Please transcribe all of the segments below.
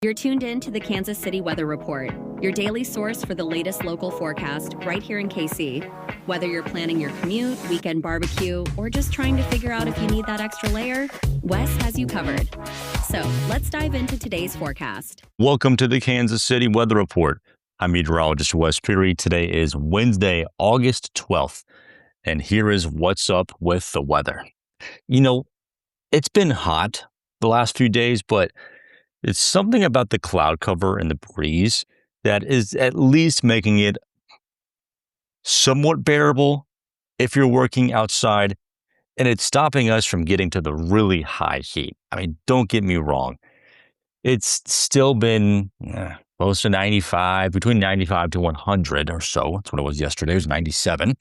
You're tuned in to the Kansas City Weather Report, your daily source for the latest local forecast right here in KC. Whether you're planning your commute, weekend barbecue, or just trying to figure out if you need that extra layer, Wes has you covered. So let's dive into today's forecast. Welcome to the Kansas City Weather Report. I'm meteorologist Wes Peary. Today is Wednesday, August 12th, and here is what's up with the weather. You know, it's been hot the last few days, but it's something about the cloud cover and the breeze that is at least making it somewhat bearable if you're working outside, and it's stopping us from getting to the really high heat. I mean, don't get me wrong. It's still been close to 95, between 95 to 100 or so. That's what it was yesterday. It was 97.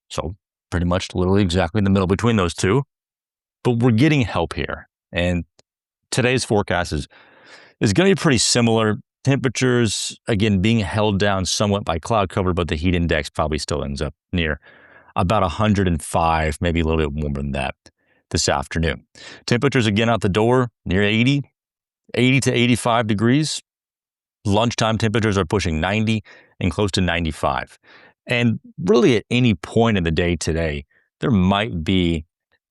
So pretty much literally exactly in the middle between those two. But we're getting help here. And today's forecast is going to be pretty similar. Temperatures, again, being held down somewhat by cloud cover, but the heat index probably still ends up near about 105, maybe a little bit warmer than that this afternoon. Temperatures, again, out the door near 80 to 85 degrees. Lunchtime temperatures are pushing 90 and close to 95. And really at any point in the day today, there might be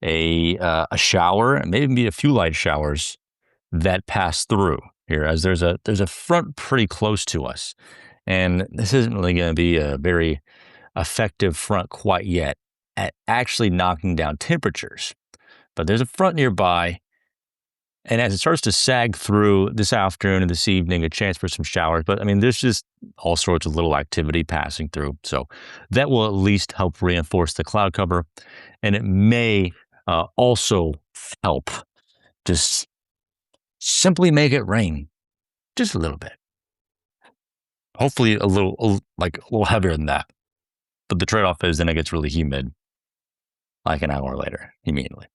a shower, and maybe a few light showers that pass through here, as there's a front pretty close to us. And this isn't really going to be a very effective front quite yet at actually knocking down temperatures. But there's a front nearby, and as it starts to sag through this afternoon and this evening, a chance for some showers. But I mean, there's just all sorts of little activity passing through. So that will at least help reinforce the cloud cover. And it may also help just simply make it rain just a little bit. Hopefully a little heavier than that. But the trade-off is then it gets really humid like an hour later, immediately.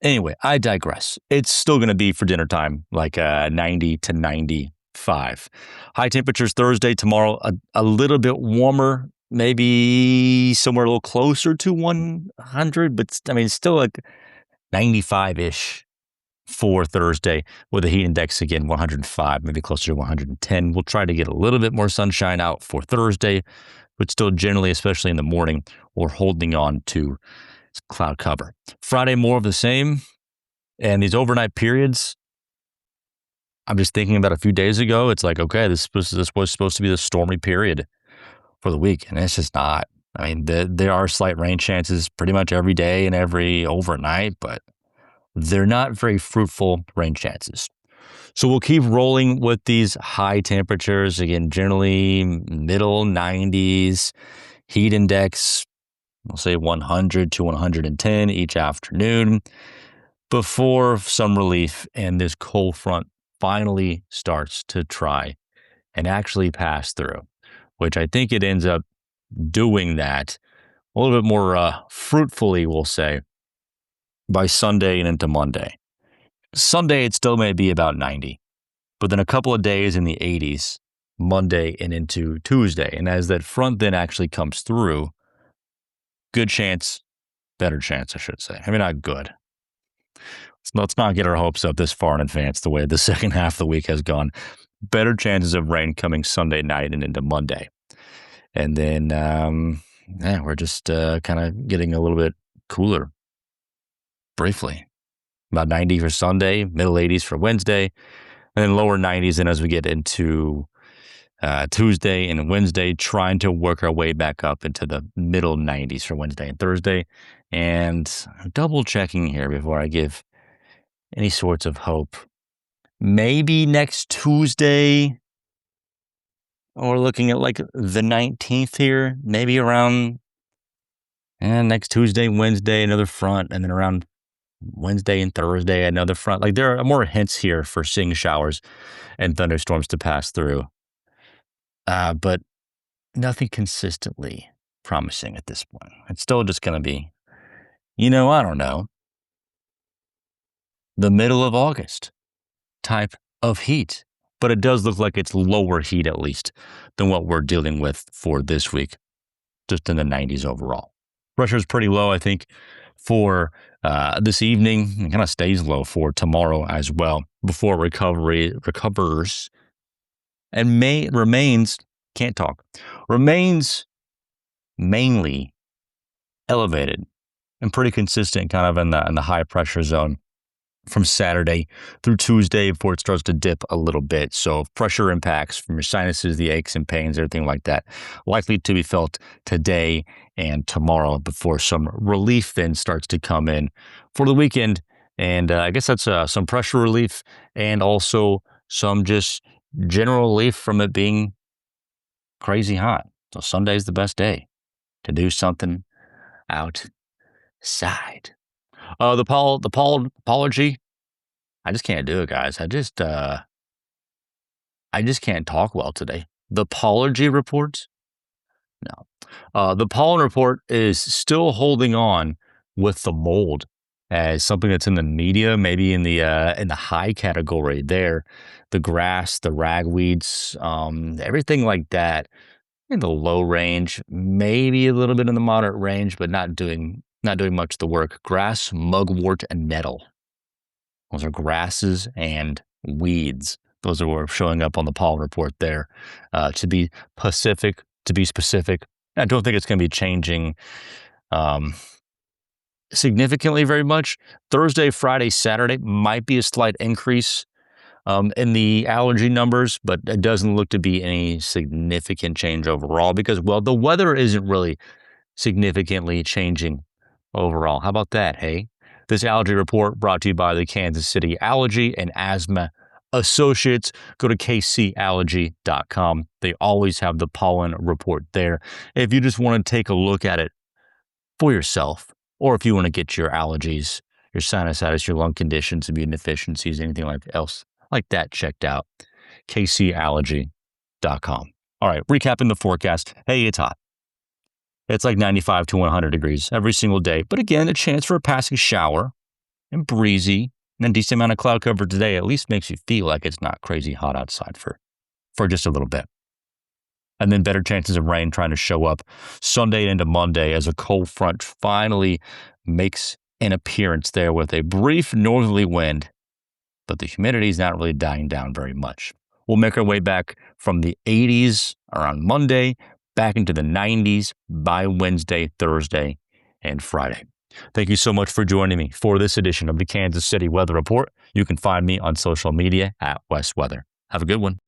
Anyway, I digress. It's still going to be for dinner time, like 90 to 95. High temperatures Thursday, tomorrow, a little bit warmer, maybe somewhere a little closer to 100, but I mean, still like 95-ish for Thursday, with the heat index again 105, maybe closer to 110. We'll try to get a little bit more sunshine out for Thursday, but still generally, especially in the morning, we're holding on to cloud cover. Friday, more of the same. And these overnight periods, I'm just thinking about a few days ago, it's like, okay, this was supposed to be the stormy period for the week, and it's just not. I mean, there are slight rain chances pretty much every day and every overnight, but they're not very fruitful rain chances. So we'll keep rolling with these high temperatures. Again, generally middle 90s, heat index, we'll say 100 to 110 each afternoon, before some relief and this cold front finally starts to try and actually pass through, which I think it ends up doing that a little bit more fruitfully, we'll say, by Sunday and into Monday. Sunday, it still may be about 90, but then a couple of days in the 80s, Monday and into Tuesday. And as that front then actually comes through, good chance, better chance, I should say. I mean, not good. Let's not get our hopes up this far in advance the way the second half of the week has gone. Better chances of rain coming Sunday night and into Monday. And then, we're just kind of getting a little bit cooler briefly. About 90 for Sunday, middle 80s for Wednesday, and then lower 90s. And as we get into Tuesday and Wednesday, trying to work our way back up into the middle 90s for Wednesday and Thursday. And double checking here before I give any sorts of hope. Maybe next Tuesday, or looking at like the 19th here, maybe around next Tuesday, Wednesday, another front, and then around Wednesday and Thursday, another front. Like there are more hints here for seeing showers and thunderstorms to pass through. But nothing consistently promising at this point. It's still just going to be, I don't know, the middle of August type of heat. But it does look like it's lower heat, at least, than what we're dealing with for this week, just in the 90s overall. Pressure's pretty low, I think, for This evening, it kind of stays low for tomorrow as well before recovers and remains mainly elevated and pretty consistent, kind of in the high pressure zone from Saturday through Tuesday before it starts to dip a little bit. So pressure impacts from your sinuses, the aches and pains, everything like that, likely to be felt today and tomorrow before some relief then starts to come in for the weekend. And I guess that's some pressure relief and also some just general relief from it being crazy hot. So Sunday's the best day to do something outside. The Paul apology. I just can't do it, guys. I just can't talk well today. The apology reports? No. The pollen report is still holding on with the mold as something that's in the media, maybe in the high category there. The grass, the ragweeds, everything like that in the low range, maybe a little bit in the moderate range, but not doing much of the work. Grass, mugwort, and nettle. Those are grasses and weeds. Those are what are showing up on the pollen report there. To be specific, I don't think it's going to be changing significantly very much. Thursday, Friday, Saturday might be a slight increase in the allergy numbers, but it doesn't look to be any significant change overall because, well, the weather isn't really significantly changing overall. How about that, hey? This allergy report brought to you by the Kansas City Allergy and Asthma Associates. Go to kcallergy.com. They always have the pollen report there. If you just want to take a look at it for yourself, or if you want to get your allergies, your sinusitis, your lung conditions, immune deficiencies, anything else like that checked out, kcallergy.com. All right, recapping the forecast. Hey, it's hot. It's like 95 to 100 degrees every single day. But again, a chance for a passing shower and breezy and a decent amount of cloud cover today at least makes you feel like it's not crazy hot outside for just a little bit. And then better chances of rain trying to show up Sunday into Monday as a cold front finally makes an appearance there with a brief northerly wind. But the humidity is not really dying down very much. We'll make our way back from the 80s around Monday, back into the 90s by Wednesday, Thursday, and Friday. Thank you so much for joining me for this edition of the Kansas City Weather Report. You can find me on social media at West Weather. Have a good one.